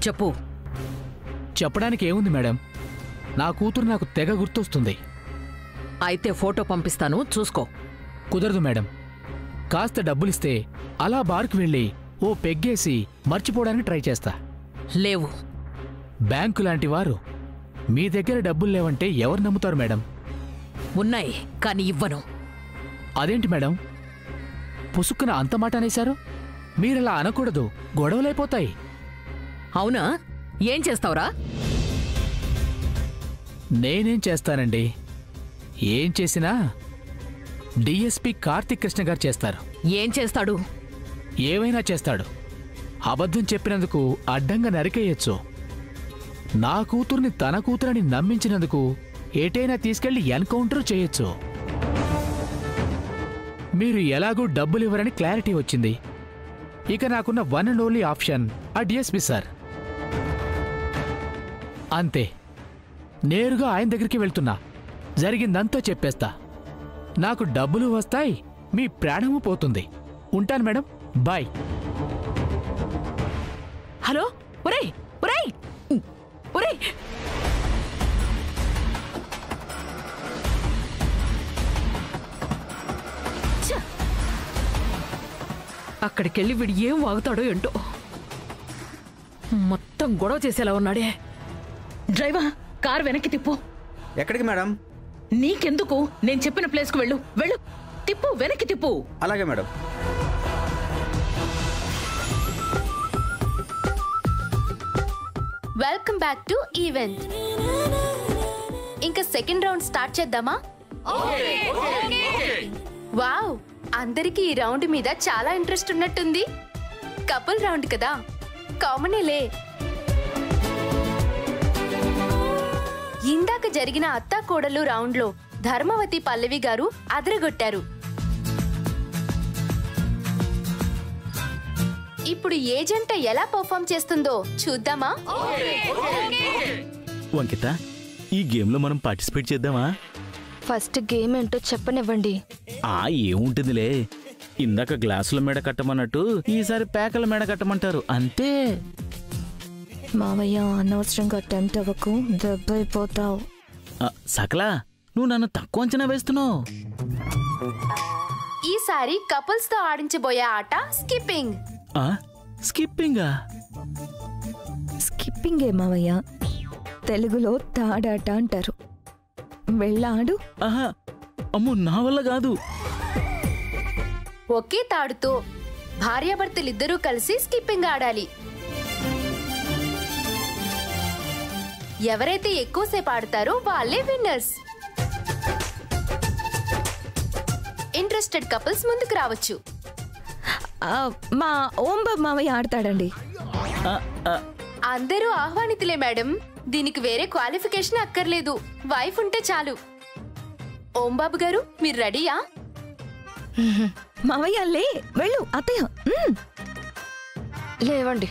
చెప్పు. చెప్పడానికి ఏముంది మేడం, నా కూతురు నాకు తెగ గుర్తొస్తుంది. అయితే ఫోటో పంపిస్తాను, చూసుకో. కుదరదు మేడం. కాస్త డబ్బులిస్తే అలా బార్కు వెళ్ళి ఓ పెగ్గేసి మర్చిపోవడానికి ట్రై చేస్తా. లేవు. బ్యాంకు లాంటి వారు మీ దగ్గర డబ్బులు లేవంటే ఎవరు నమ్ముతారు మేడం? ఉన్నాయి, కానీ ఇవ్వను. అదేంటి మేడం, పుసుక్కున అంత మాట అనేశారు? మీరలా అనకూడదు, గొడవలైపోతాయి. అవునా? ఏం చేస్తావురా? నేనేం చేస్తానండి, ఏం చేసినా డిఎస్పీ కార్తిక్ కృష్ణ గారు చేస్తారు. ఏం చేస్తాడు? ఏమైనా చేస్తాడు. అబద్ధం చెప్పినందుకు అడ్డంగా నరికేయచ్చు. నా కూతుర్ని తన కూతురని నమ్మించినందుకు ఏటైనా తీసుకెళ్లి ఎన్కౌంటర్ చేయొచ్చు. మీరు ఎలాగూ డబ్బులివ్వరని క్లారిటీ వచ్చింది. ఇక నాకున్న వన్ అండ్ ఓన్లీ ఆప్షన్ ఆ డిఎస్పీ సార్. అంతే, నేరుగా ఆయన దగ్గరికి వెళ్తున్నా, జరిగిందంతా చెప్పేస్తా. నాకు డబ్బులు వస్తాయి, మీ ప్రాణము పోతుంది. ఉంటాను మేడం, బాయ్. హలో, ఒరేయ్ ఒరేయ్ ఒరేయ్, అక్కడికెళ్ళి వీడు ఏం వాగుతాడో ఏంటో. మొత్తం గొడవ చేసేలా ఉన్నాడే. డ్రైవర్, కార్ వెనక్కి తిప్పు. ఎక్కడికి మేడం? నీకెందుకు, నేను చెప్పిన ప్లేస్ కు వెళ్ళు. వెళ్ళు, తిప్పు, వెనక్కి తిప్పు. అలాగే madam. Welcome back to event. ఇంకా సెకండ్ రౌండ్ స్టార్ట్ చేద్దామా? వావ్, అందరికీ ఈ రౌండ్ మీద చాలా ఇంట్రెస్ట్ ఉన్నట్టుంది. కపుల్ రౌండ్ కదా, కామనేలే. ఇందాక జరిగిన అత్తా కోడలు రౌండ్ లో ధర్మవతి పల్లవి గారు అదరగొట్టారు. ఇప్పుడు ఏ జంట ఎలా పర్ఫార్మ్ చేస్తుందో చూద్దామా? వంకిత, ఈ గేమ్ లో మనం పార్టిసిపేట్ చేద్దామా? ఫస్ట్ గేమ్ ఏంటో చెప్పనివ్వండి. ఏముంటుందిలే, ఇందాక గ్లాసుల మెడ కట్టమన్నట్టు ఈసారి పేకల మెడ కట్టమంటారు, అంతే. మావయ్య, అనవసరంగా టెంప్ట్ అవ్వకు, దెబ్బైపోతావు. సకలా, నువ్వు నన్ను తక్కువ అంచనా వేస్తున్నావు. ఈసారి కపుల్స్ తో ఆడించబోయే ఆట స్కిప్పింగ్. స్కిప్పింగా? స్కిప్పింగ్ ఏ మావయ్య, తెలుగులో తాడాట అంటారు. వెళ్ళాడు. అమ్మో, నా వల్ల కాదు. ఒకే తాడుతో భార్యాభర్తలిద్దరూ కలిసి స్కిప్పింగ్ ఆడాలి. ఎవరైతే ఎక్కువసేపు ఆడతారో వాళ్ళే విన్నర్స్. ఇంట్రెస్టెడ్ కపుల్స్ ముందుకు రావచ్చు. మా ఓంబాబు మావయ్య ఆడతాడండి. అందరూ ఆహ్వానితులే మేడం, దీనికి వేరే క్వాలిఫికేషన్ అక్కర్లేదు. వైఫ్ ఉంటే చాలు. ఓంబాబు గారు, మీరు రెడీయా? మావయ్య లే, వెళ్ళు. అత్తయ్య లేవండి.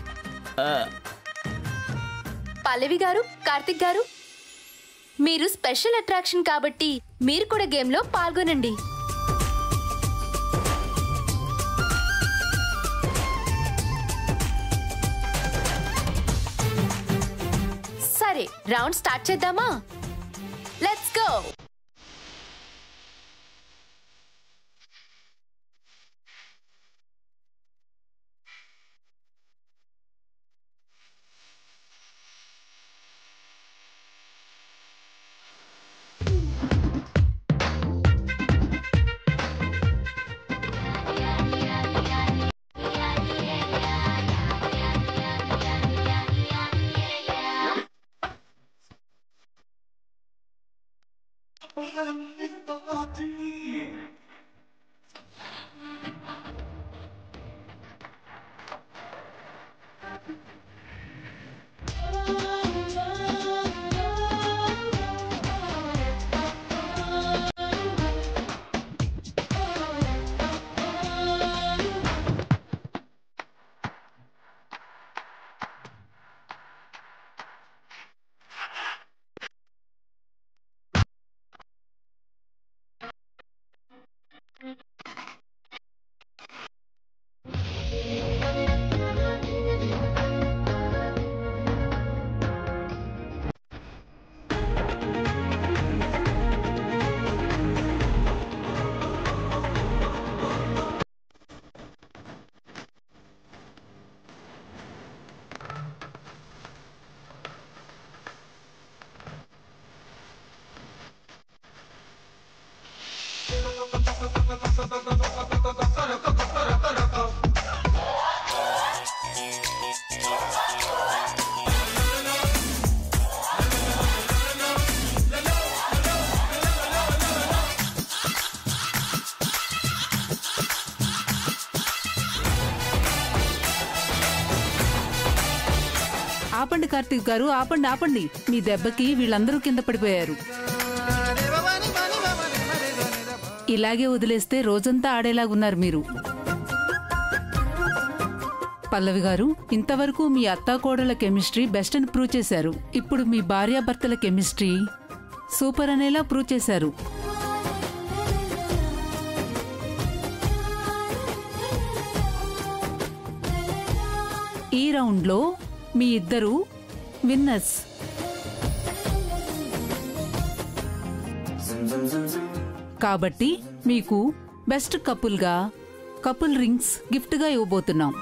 పల్లవి గారు, కార్తిక్ గారు, మీరు స్పెషల్ అట్రాక్షన్ కాబట్టి మీరు కూడా గేమ్ లో పాల్గొనండి. సరే, రౌండ్ స్టార్ట్ చేద్దామా? Let's go. ఆపండి కార్తీక్ గారు, ఆపండి ఆపండి. మీ దెబ్బకి వీళ్ళందరూ కింద పడిపోయారు. ఇలాగే వదిలేస్తే రోజంతా ఆడేలాగున్నారు మీరు. పల్లవి గారు, ఇంతవరకు మీ అత్తాకోడల కెమిస్ట్రీ బెస్ట్ అని ప్రూవ్ చేశారు. ఇప్పుడు మీ భార్యాభర్తల కెమిస్ట్రీ సూపర్ అనేలా ప్రూవ్ చేశారు. ఈ రౌండ్లో మీ ఇద్దరు విన్నర్స్. కాబట్టి మీకు బెస్ట్ కపుల్గా కపుల్ రింగ్స్ గిఫ్ట్గా ఇవ్వబోతున్నాం.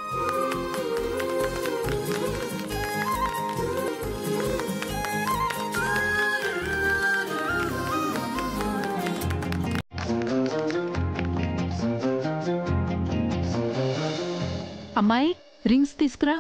అమ్మాయి, రింగ్స్ తీసుకురా.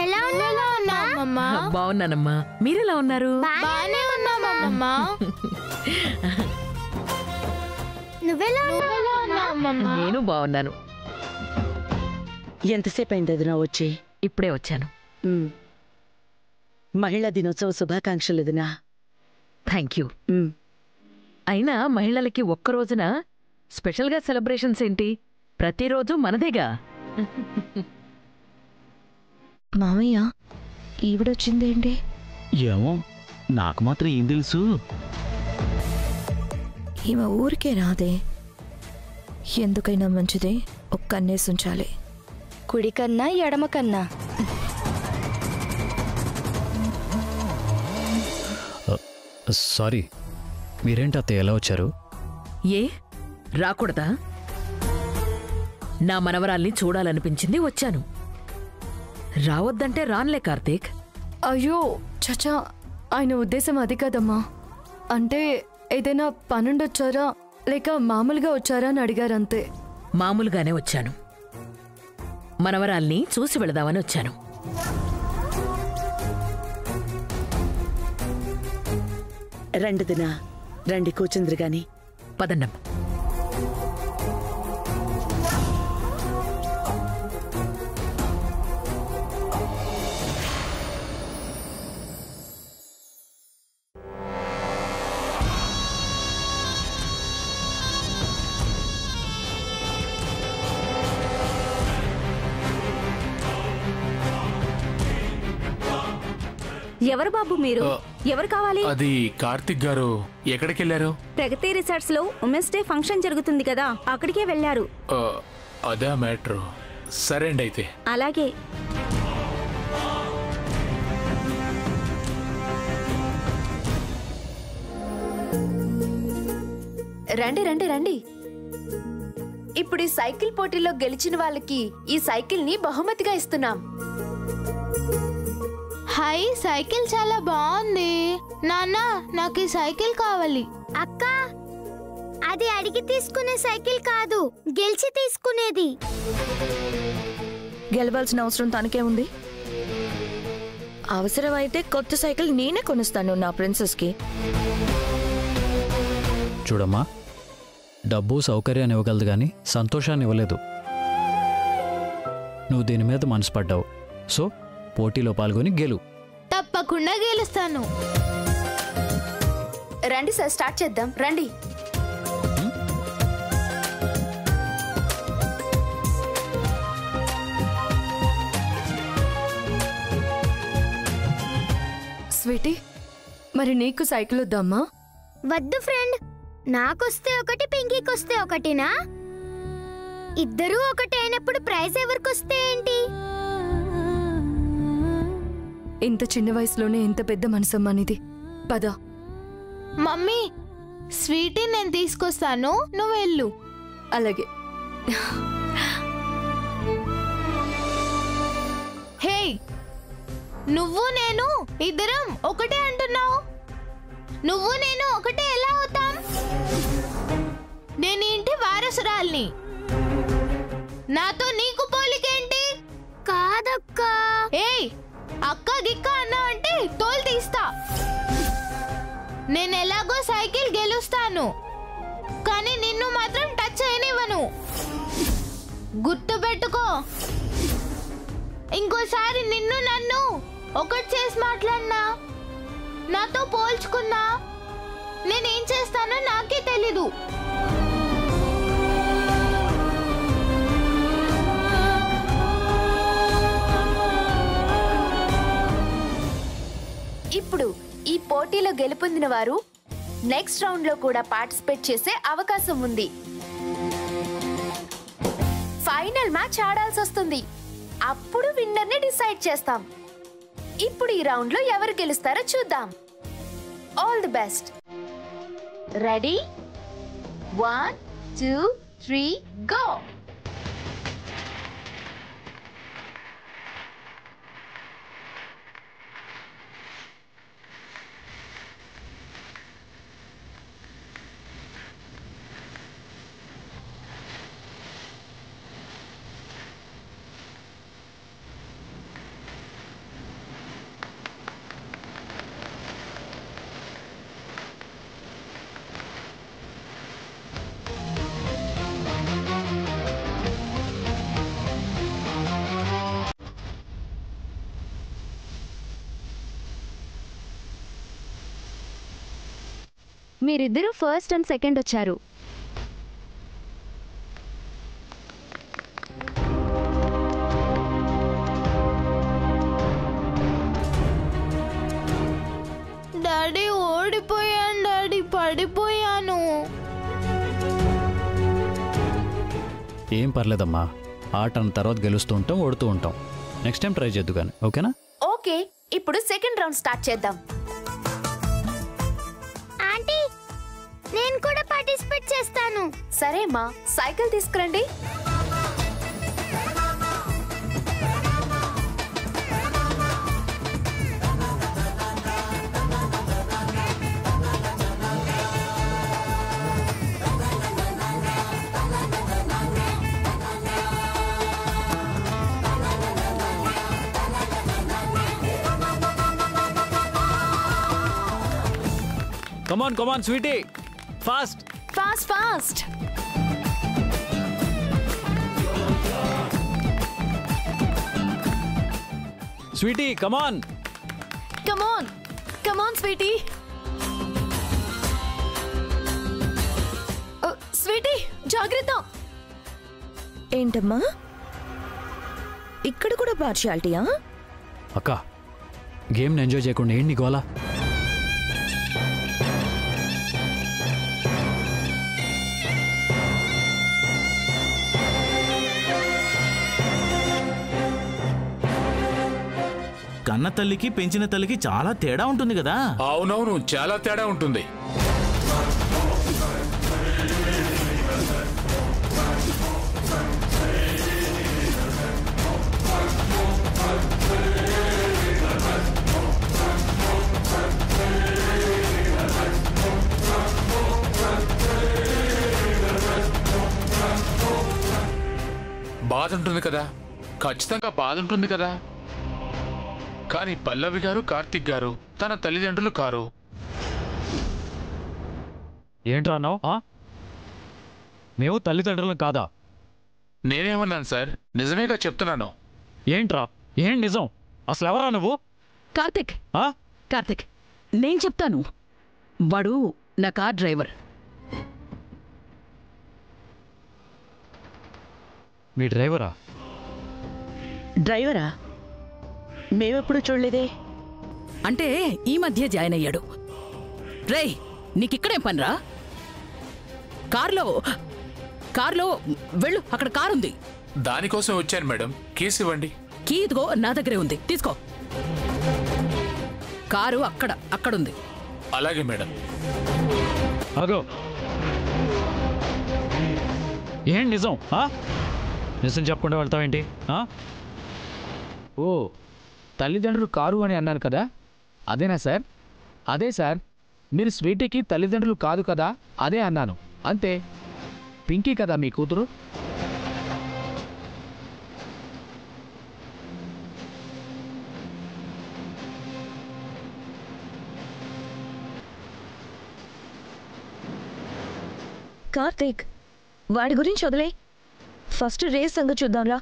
ఎలా ఉన్నావమ్మా? బాగున్నానమ్మా, మీరెలా ఉన్నారు? బాగానే ఉన్నామమ్మా. నువ్వెలా ఉన్నావమ్మా? నేను బాగున్నాను. ఎంతసేపు అయింది అది నా వచ్చి? ఇప్పుడే వచ్చాను. మహిళా దినోత్సవ శుభాకాంక్షలు వదినా. Thank you. అయినా మహిళలకి ఒక్క రోజున స్పెషల్గా సెలబ్రేషన్స్ ఏంటి? ప్రతిరోజు మనదేగా. మామయ్య, ఈవిడొచ్చిందేంటి? ఏమో, నాకు మాత్రం ఏం తెలుసు. ఈమె ఊరికే రాదే. ఎందుకైనా మంచిదే ఒక్క కన్నేసి ఉంచాలి. కుడి కన్నా ఎడమ కన్నా? సారీ, మీరేంటి అత్తయ్య ఎలా వచ్చారు? ఏ రాకూడదా? నా మనవరాల్ని చూడాలనిపించింది, వచ్చాను. రావద్దంటే రాన్లే కార్తీక్. అయ్యో చచా, ఆయన ఉద్దేశం అది కాదమ్మా. అంటే ఏదైనా పనుండొచ్చారా లేక మామూలుగా వచ్చారా అని అడిగారంతే. మామూలుగానే వచ్చాను. మనవరాల్ని చూసి వెళదామని వచ్చాను. రండి దినా, రండి కూర్చుందిరు గాని. పదన్నం. ఎవరు బాబు మీరు? ఎవరు కావాలి? అది కార్తిక్ గారు. ఎక్కడికి వెళ్ళారు? ప్రగతి రిసార్ట్స్ లో ఉమెన్స్ డే ఫంక్షన్ జరుగుతుంది కదా, అక్కడికే వెళ్ళారు. అదే మ్యాటర్. సరే అండి అయితే. అలాగే. రండి రండి రండి. ఇప్పుడు ఈ సైకిల్ పోటీలో గెలిచిన వాళ్ళకి ఈ సైకిల్ ని బహుమతిగా ఇస్తున్నాం. హై, సైకిల్ చాలా బాగుంది. నాన్న, నాకు ఈ సైకిల్ కావాలి. అక్క, అది అడిగి తీసుకునే సైకిల్ కాదు, గెలిచి తీసుకునేది. గెలవాల్సిన అవసరం తనకే ఉంది. అవసరమైతే కొత్త సైకిల్ నేనే కొనిస్తాను నా ప్రిన్సెస్కి. చూడమ్మా, డబ్బు సౌకర్యాన్ని ఇవ్వగలదు కానీ సంతోషాన్ని ఇవ్వలేదు. నువ్వు దీని మీద మనసు పడ్డావు, సో పోటీలో పాల్గొని గెలు. తప్పకుండా గెలుస్తాను. రండి సార్, స్టార్ట్ చేద్దాం. రండి. స్వీటీ, మరి నీకు సైకిల్ వద్దామా? వద్దు ఫ్రెండ్, నాకొస్తే ఒకటి, పింకీకొస్తే ఒకటినా? ఇద్దరూ ఒకటి అయినప్పుడు ప్రైజ్ ఎవరికొస్తే ఏంటి? ఇంత చిన్న వయసులోనే ఎంత పెద్ద మనసమ్మనిది. పద. మమ్మీ, స్వీటీ నేను తీసుకొస్తాను, నువ్వు వెళ్ళు. అలాగే. హే, నువ్వు నేను ఇద్దరం ఒకటే అంటున్నావు. నువ్వు నేను ఒకటే ఎలా అవుతాం? నేను ఇంటి వారసురాల్ని. నాతో నీకు పోలికేంటి? కాదక్కా. ఏయ్, అక్క గిక్క అన్నావు అంటే తోలు తీస్తా. నేను ఎలాగో సైకిల్ గెలుస్తాను, కానీ నిన్ను మాత్రం టచ్ చేయనివ్వను. గుర్తు పెట్టుకో. ఇంకోసారి నిన్ను నన్ను ఒకటి చేసి మాట్లాడినా, నాతో పోల్చుకున్నా, నేనేం చేస్తానో నాకే తెలీదు. ఇప్పుడు ఈ పోటీలో గెలుపొందిన వారు నెక్స్ట్ రౌండ్ లో కూడా పార్టిసిపేట్ చేసే అవకాశం ఉంది. ఫైనల్ మ్యాచ్ ఆడాల్సి వస్తుంది. అప్పుడు విన్నర్ ని డిసైడ్ చేస్తాం. ఇప్పుడు ఈ రౌండ్ లో ఎవరు గెలుస్తారో చూద్దాం. All the best. Ready? 1 2 3 go. మీరిద్దరూ ఫస్ట్ అండ్ సెకండ్ వచ్చారు. డాడీ, ఓడిపోయాను డాడీ, పడిపోయాను. ఏం పర్లేదమ్మా, ఆట అన్న తర్వాత గెలుస్తూ ఉంటాం, ఓడుతూ ఉంటాం. నెక్స్ట్ టైం ట్రై చేద్దు కానీ, ఓకేనా? ఓకే, ఇప్పుడు సెకండ్ రౌండ్ స్టార్ట్ చేద్దాం. ఆంటీ, నేను కూడా పార్టిసిపేట్ చేస్తాను. సరే అమ్మా, సైకిల్ తీసుకురండి. Come on, sweetie. Fast. Fast. Sweetie, come on. Come on, sweetie. Sweetie, జాగ్రత్త. ఏంటమ్మా, ఇక్కడ కూడా పార్షియాలిటీయా? అక్క, గేమ్ని ఎంజాయ్ చేయకుండా ఏంటి గోలా? కన్న తల్లికి పెంచిన తల్లికి చాలా తేడా ఉంటుంది కదా. అవునవును, చాలా తేడా ఉంటుంది. బాధ ఉంటుంది కదా, ఖచ్చితంగా బాధ ఉంటుంది కదా. కానీ పల్లవి గారు, కార్తిక్ గారు తన తల్లిదండ్రులు కారు. ఏంట్రా అన్నావు? మేము తల్లిదండ్రులను కాదా? నేనేమన్నాను సార్? నిజమేగా చెప్తున్నాను. ఏంట్రా? ఏం నిజం? అసలు ఎవరా నువ్వు? కార్తిక్, కార్తిక్ నేను చెప్తాను. వాడు నా కార్ డ్రైవర్. మీ డ్రైవరా? డ్రైవరా? మేమెప్పుడు చూడలేదే. అంటే ఈ మధ్య జాయిన్ అయ్యాడు. రేయ్, నీకిక్కడేం పనిరా? కార్లో వెళ్ళు, అక్కడ కారుంది. దానికోసం వచ్చాను మేడం. కీస్ ఇవ్వండి. కీ ఇదిగో నా దగ్గరే ఉంది, తీసుకో. కారు అక్కడుంది. అలాగే మేడం. అగో, ఏం నిజం? నిజం చెప్పకుండా వెళ్తావేంటి? ఓ, తల్లిదండ్రులు కారు అని అన్నాను కదా, అదేనా సార్? అదే సార్, మీరు స్వీటీకి తల్లిదండ్రులు కాదు కదా, అదే అన్నాను అంతే. పింకీ కదా మీ కూతురు? కార్తీక్, వాడి గురించి వదిలే, ఫస్ట్ రేస్ సంగతి చూద్దాంరా.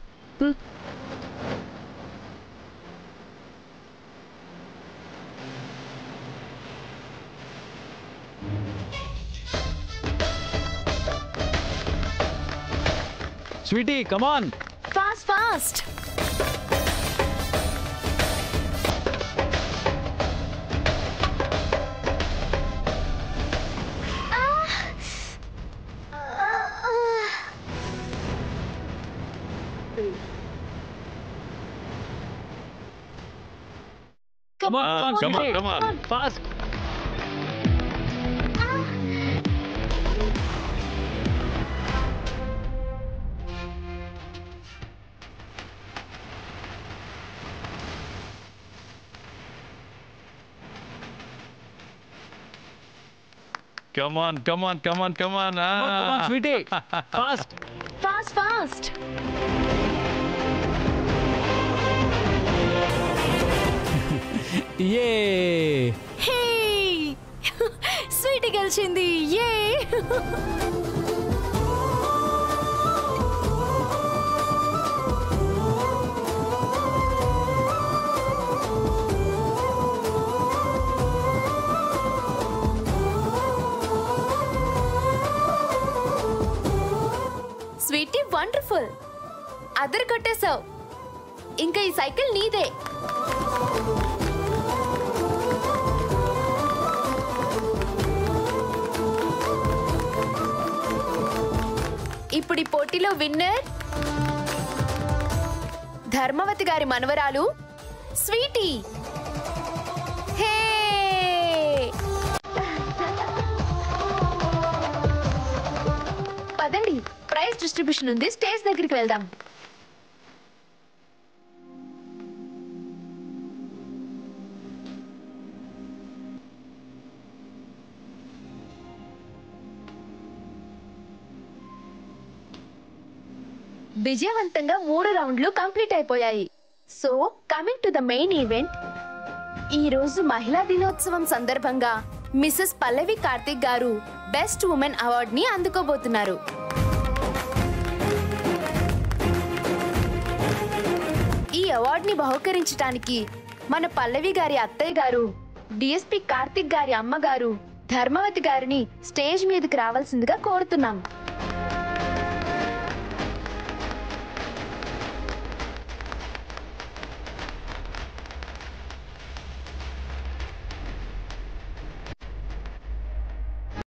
Sweety, come on. Fast fast. Come on, fast. Come on. Come on, sweetie. Fast. Fast. యే! హే! స్వీటీ గెలిచింది. యే! స్వీటీ వండర్ఫుల్, అదర్ కొట్టేశావు. ఇంకా ఈ సైకిల్ నీదే. ఇప్పుడు ఈ పోటీలో విన్నర్ ధర్మవతి గారి మనవరాలు స్వీటీ. హే! పదండి, ప్రైజ్ డిస్ట్రిబ్యూషన్ ఉంది, స్టేజ్ దగ్గరికి వెళ్దాం. విజయవంతంగా 3 రౌండ్లు కంప్లీట్ అయిపోయాయి. So coming to the main event, ఈ రోజు మహిళా దినోత్సవం సందర్భంగా మిసెస్ పల్లవి కార్తిక్ గారు బెస్ట్ ఉమెన్ అవార్డ్ ని అందుకోబోతున్నారు. ఈ అవార్డ్ ని బహుకరించడానికి మన పల్లవి గారి అత్తయ్య గారు, డిఎస్పి కార్తిక్ గారి అమ్మగారు ధర్మవతి గారిని స్టేజ్ మీదకి రావాల్సిందిగా కోరుతున్నాం.